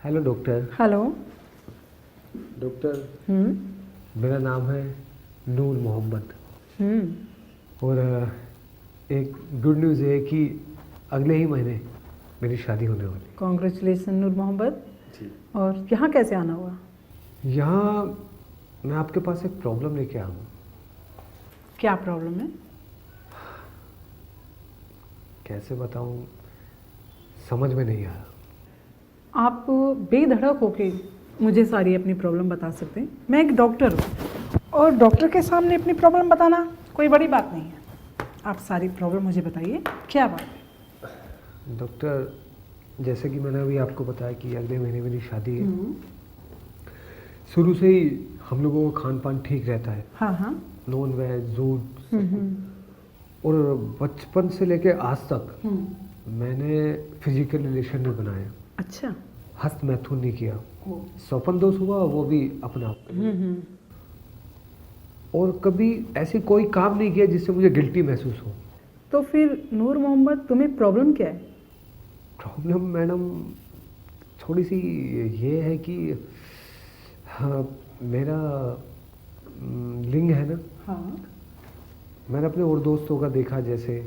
Hello doctor. Hello. Doctor मेरा नाम है नूर मोहम्मद और एक गुड न्यूज़ है कि अगले ही महीने मेरी शादी होने वाली है। कॉन्ग्रेचुलेसन नूर मोहम्मद। जी। और यहाँ कैसे आना हुआ? यहाँ मैं आपके पास एक प्रॉब्लम लेके आया हूँ। क्या प्रॉब्लम है? कैसे बताऊँ, समझ में नहीं आया। आप बेधड़क होके मुझे सारी अपनी प्रॉब्लम बता सकते हैं। मैं एक डॉक्टर हूँ और डॉक्टर के सामने अपनी प्रॉब्लम बताना कोई बड़ी बात नहीं है। आप सारी प्रॉब्लम मुझे बताइए, क्या बात है? डॉक्टर, जैसे कि मैंने अभी आपको बताया कि अगले महीने मेरी शादी है। शुरू से ही हम लोगों का खान पान ठीक रहता है। हाँ हाँ। नॉन वेज, दूध, और बचपन से लेके आज तक मैंने फिजिकल रिलेशन नहीं बनाया। अच्छा। हस्त मैथुन नहीं किया। स्वपन दोष हुआ, वो भी अपना और कभी ऐसी कोई काम नहीं किया जिससे मुझे गिल्टी महसूस हो। तो फिर नूर मोहम्मद, तुम्हें प्रॉब्लम क्या है? प्रॉब्लम मैडम थोड़ी सी ये है कि हाँ, मेरा लिंग है ना। हाँ। मैंने अपने और दोस्तों का देखा, जैसे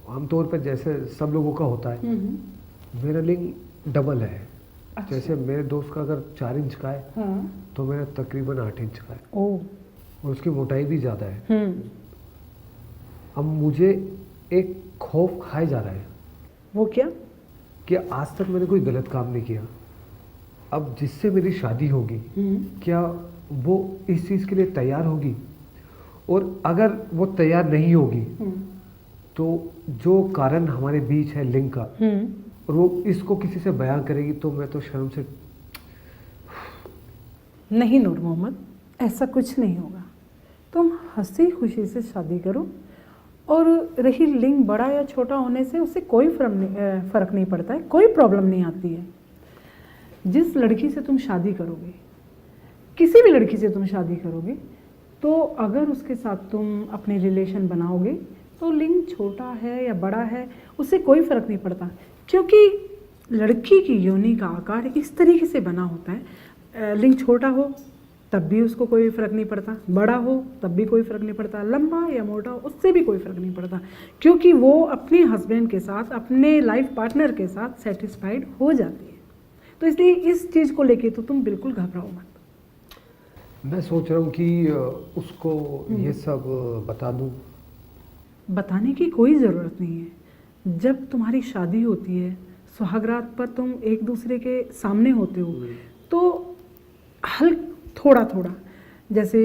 आमतौर पर जैसे सब लोगों का होता है, मेरा लिंग डबल है। अच्छा। जैसे मेरे दोस्त का अगर 4 इंच का है हाँ। तो मेरा तकरीबन 8 इंच का है। ओह। और उसकी मोटाई भी ज़्यादा है। अब मुझे एक खौफ खाए जा रहा है। वो क्या? कि आज तक मैंने कोई गलत काम नहीं किया। अब जिससे मेरी शादी होगी, क्या वो इस चीज़ के लिए तैयार होगी? और अगर वो तैयार नहीं होगी तो जो कारण हमारे बीच है लिंग का, और वो इसको किसी से बयां करेगी तो मैं तो शर्म से। नहीं नूर मोहम्मद, ऐसा कुछ नहीं होगा। तुम हंसी खुशी से शादी करो। और रही लिंग बड़ा या छोटा होने से, उससे कोई फर्क नहीं पड़ता है, कोई प्रॉब्लम नहीं आती है। जिस लड़की से तुम शादी करोगे, किसी भी लड़की से तुम शादी करोगे, तो अगर उसके साथ तुम अपनी रिलेशन बनाओगे तो लिंग छोटा है या बड़ा है उससे कोई फ़र्क नहीं पड़ता, क्योंकि लड़की की योनि का आकार इस तरीके से बना होता है। लिंग छोटा हो तब भी उसको कोई फ़र्क नहीं पड़ता, बड़ा हो तब भी कोई फ़र्क नहीं पड़ता, लंबा या मोटा हो उससे भी कोई फ़र्क नहीं पड़ता, क्योंकि वो अपने हस्बैंड के साथ, अपने लाइफ पार्टनर के साथ सेटिस्फाइड हो जाती है। तो इसलिए इस चीज़ को लेके तो तुम बिल्कुल घबराओ मत। मैं सोच रहा हूँ कि उसको ये सब बता दूँ। बताने की कोई ज़रूरत नहीं है। जब तुम्हारी शादी होती है, सुहागरात पर तुम एक दूसरे के सामने होते हो, तो थोड़ा थोड़ा जैसे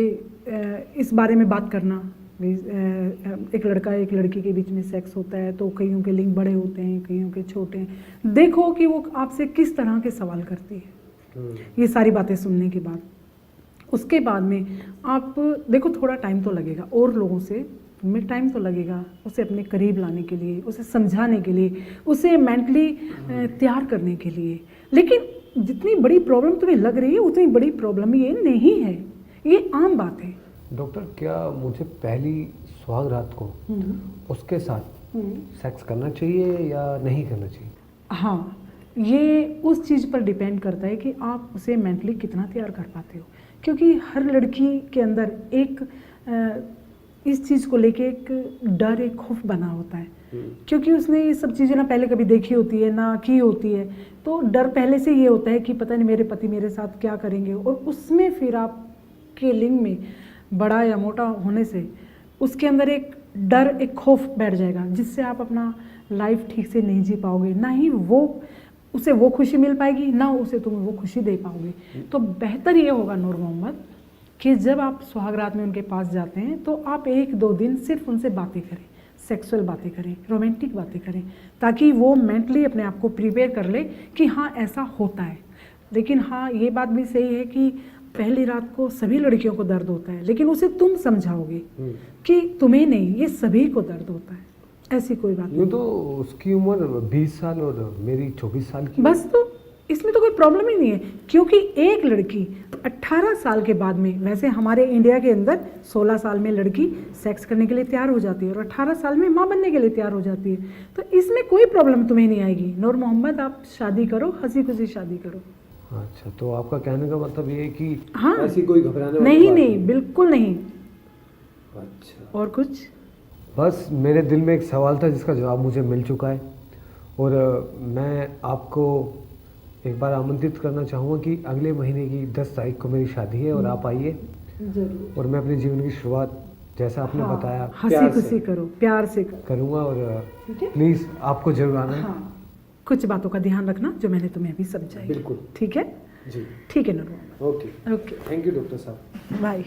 इस बारे में बात करना, एक लड़का एक लड़की के बीच में सेक्स होता है तो कईयों के लिंग बड़े होते हैं, कईयों के छोटे हैं। देखो कि वो आपसे किस तरह के सवाल करती है। ये सारी बातें सुनने के बाद, उसके बाद में आप देखो, थोड़ा टाइम तो लगेगा, और लोगों से तुम्हें टाइम तो लगेगा उसे अपने करीब लाने के लिए, उसे समझाने के लिए, उसे मेंटली तैयार करने के लिए। लेकिन जितनी बड़ी प्रॉब्लम तुम्हें लग रही है उतनी बड़ी प्रॉब्लम ये नहीं है, ये आम बात है। डॉक्टर, क्या मुझे पहली सुहाग रात को उसके साथ सेक्स करना चाहिए या नहीं करना चाहिए? हाँ, ये उस चीज़ पर डिपेंड करता है कि आप उसे मेंटली कितना तैयार कर पाते हो, क्योंकि हर लड़की के अंदर एक इस चीज़ को लेके एक डर, एक खौफ बना होता है, क्योंकि उसने ये सब चीज़ें ना पहले कभी देखी होती है ना की होती है। तो डर पहले से ये होता है कि पता नहीं मेरे पति मेरे साथ क्या करेंगे, और उसमें फिर आपके लिंग में बड़ा या मोटा होने से उसके अंदर एक डर, एक खौफ बैठ जाएगा, जिससे आप अपना लाइफ ठीक से नहीं जी पाओगे, ना ही उसे वो खुशी मिल पाएगी, ना उसे तुम वो खुशी दे पाओगे। तो बेहतर ये होगा नूर मोहम्मद कि जब आप सुहागरात में उनके पास जाते हैं तो आप 1-2 दिन सिर्फ उनसे बातें करें, सेक्सुअल बातें करें, रोमांटिक बातें करें, ताकि वो मेंटली अपने आप को प्रिपेयर कर ले कि हाँ ऐसा होता है। लेकिन हाँ, ये बात भी सही है कि पहली रात को सभी लड़कियों को दर्द होता है, लेकिन उसे तुम समझाओगे कि तुम्हें नहीं, ये सभी को दर्द होता है, ऐसी कोई बात नहीं। तो उसकी उम्र 20 साल और मेरी 24 साल की। बस, तो इसमें तो कोई प्रॉब्लम ही नहीं है, क्योंकि एक लड़की 18 साल के बाद में, वैसे हमारे इंडिया के अंदर 16 साल में लड़की सेक्स करने के लिए तैयार हो जाती है और 18 साल में माँ बनने के लिए तैयार हो जाती है। तो इसमें कोई प्रॉब्लम तुम्हें नहीं आएगी। नूर मोहम्मद, आप शादी करो, हंसी खुशी शादी करो। अच्छा, तो आपका कहने का मतलब ये है कि हाँ, ऐसी कोई घबराने वाली नहीं बात नहीं, बिल्कुल नहीं। अच्छा, और कुछ? बस मेरे दिल में एक सवाल था जिसका जवाब मुझे मिल चुका है, और मैं आपको एक बार आमंत्रित करना चाहूँगा कि अगले महीने की 10 तारीख को मेरी शादी है और आप आइए, जरूर। और मैं अपने जीवन की शुरुआत जैसा आपने हाँ, बताया हंसी प्यार खुशी से करो, प्यार से करो। करूँगा, और ठीक है? प्लीज़ आपको जरूर आना है। हाँ, कुछ बातों का ध्यान रखना जो मैंने तुम्हें अभी समझाई। बिल्कुल। ठीक है? जी, ठीक है Noor Mohammad. Okay, okay, thank you doctor साहब। बाय।